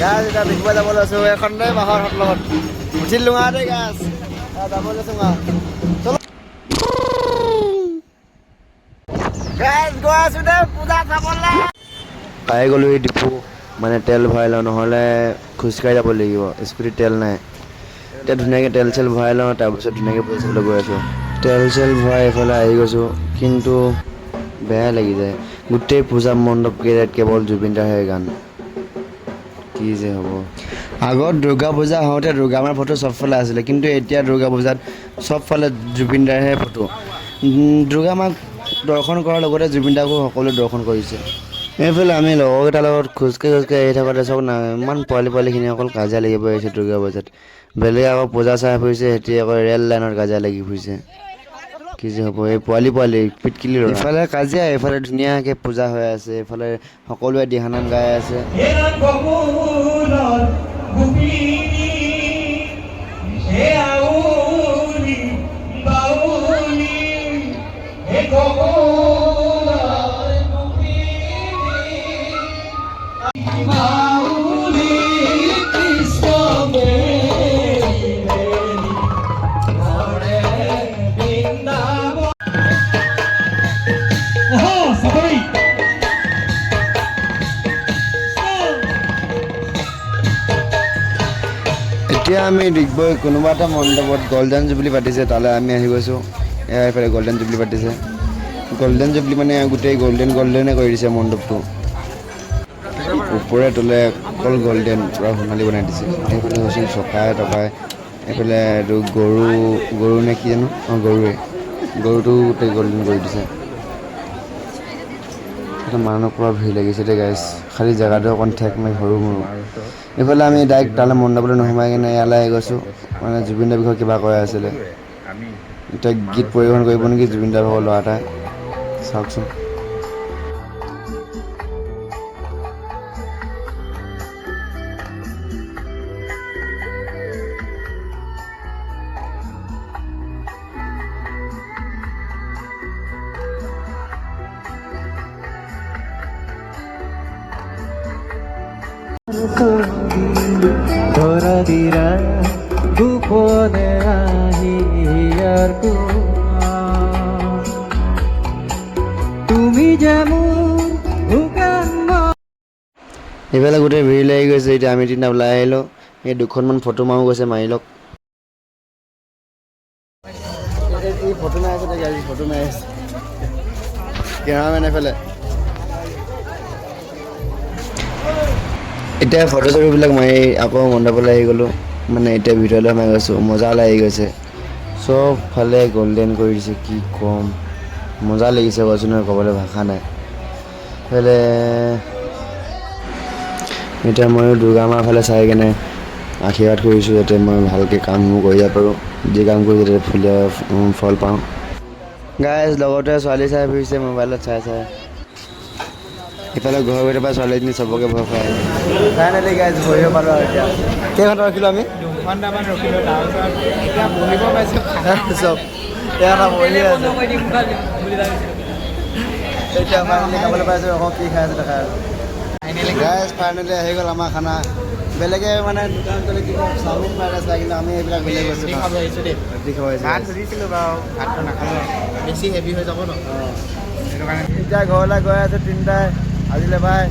গাছ এতিয়া দেখিব যাব লৈছোঁ এখনে বাঁহৰ হাত লগত উঠিলোঁ দেই গাছ যাব লৈছোঁ চলো গাছ গৈ আছোঁ দেই পূজা চাবলৈ পাই গ'লোঁ এই ডিপু মানে তেল ভৰাই লওঁ নহ'লে খোজকাঢ়ি যাব লাগিব স্কুটিত তেল নাই এতিয়া ধুনীয়াকৈ তেল চেল ভৰাই লওঁ তাৰপিছত ধুনীয়াকৈ পূজা চাবলৈ গৈ আছোঁ তেল চেল ভৰাই এইফালে আহি গৈছোঁ কিন্তু বেয়া লাগি যায় গোটেই পূজা মণ্ডপ কেইটাত কেৱল জুবিন দাৰহে গান কি যে হ'ব আগত দুৰ্গা পূজা হওঁতে দুৰ্গা মাৰ ফটো চবফালে আছিলে কিন্তু এতিয়া দুৰ্গা পূজাত চবফালে জুবিন দাৰহে ফটো দুৰ্গা মাক দৰ্শন কৰাৰ লগতে জুবিন দাকো সকলোৱে দৰ্শন কৰিছে এইফালে আমি লগৰকেইটাৰ লগত খোজকাঢ়ি আহি থাকোঁতে চাওক না ইমান পোৱালিখিনি অকল কাজিয়া লাগিব আহিছে দুৰ্গা পূজাত বেলেগে আকৌ পূজা চাই ফুৰিছে সিহঁতি আকৌ ৰেল লাইনত কাজিয়া লাগি ফুৰিছে কি যে হ'ব এই পোৱালি পিটকিলি ইফালে কাজিয়া এইফালে ধুনীয়াকৈ পূজা হৈ আছে এইফালে সকলোৱে দিহানাম গাই আছে এতিয়া আমি ডিগবৈ কোনোবা এটা মণ্ডপত গল্ডেন জুবলি পাতিছে তালৈ আমি আহি গৈছোঁ এয়া এইফালে গল্ডেন জুবলি পাতিছে গল্ডেন জুবলি মানে গোটেই গল্ডেনে কৰি দিছে মণ্ডপটো ওপৰে তলে অকল গল্ডেন পূৰা সোণালী বনাই দিছে এইফালে হৈছিল চকাই টকাই এইফালে এইটো গৰু নে কি জানো অঁ গৰুটো গোটেই গল্ডেন কৰি দিছে মানুহ পূৰা ভিৰ লাগিছে দেই গাইছ খালি জেগাটো অকণ ঠেক মাৰি সৰু মৰু এইফালে আমি ডাইৰেক্ট তালৈ মণ্ডপলৈ নোসোমাই কিনে ইয়ালৈ আহি গৈছোঁ মানে জুবিন দাৰ বিষয়ে কিবা কৈ আছিলে এতিয়া গীত পৰিৱেশন কৰিব নেকি জুবিন দাৰ ভাগৰ ল'ৰা এটাই চাওকচোন ধৰা গোপনে আহি তুমি যেমন এইফালে গোটেই ভিৰ লাগি গৈছে এতিয়া আমি তিনিটা ওলাই আহিলোঁ এই দুখনমান ফটো মাৰো গৈছে মাৰি লওক ফটো মাৰি আছে ফটো মাৰি আছে কেমেৰামেন এইফালে এতিয়া ফটো চটোবিলাক মাৰি আকৌ মণ্ডপলৈ আহি গ'লোঁ মানে এতিয়া ভিতৰলৈ সোমাই গৈছোঁ মজা লাগি গৈছে চবফালে গল্ডেন কৰি দিছে কি ক'ম মজা লাগিছে কৈছোঁ নহয় ক'বলৈ ভাষা নাই এইফালে এতিয়া ময়ো দুৰ্গা মাৰ ফালে চাই কেনে আশীৰ্বাদ কৰিছোঁ যাতে মই ভালকৈ কামবোৰ কৰিব পাৰোঁ যি কাম কৰোঁ যাতে ফল পাওঁ গাইজ লগতে ছোৱালী চাই ফুৰিছে মোবাইলত চাই ইফালে ঘৰৰ ভিতৰৰ পৰা ছোৱালীজনী চবকে ভয় খুৱাই ফাইনেলি গাইজ বহিব পালোঁ আৰু এতিয়া কেইঘণ্টা ৰখিলোঁ আমি 2 ঘণ্টামান ৰখিলোঁ তাৰপিছত এতিয়া বহিব পাইছোঁ চব এটা বহি আছে এতিয়া ফাইনেলি খাবলৈ পাইছোঁ আকৌ কি খাই আছে দেখা গাইজ ফাইনেলি আহি গ'ল আমাৰ খানা বেলেগে মানে দোকান চলি কি কয় চাওমিন ফ্ৰাইড ৰাইচ কিন্তু আমি এইবিলাক বেলেগ বস্তু খাব আহিছোঁ দেই ভাত সুধিছিলোঁ বাৰু ভাতটো নাখালোঁ বেছি হেভি হৈ যাব ন সেইটো কাৰণে এতিয়া ঘৰলৈ গৈ আছোঁ তিনিটাই আজিলৈ বাই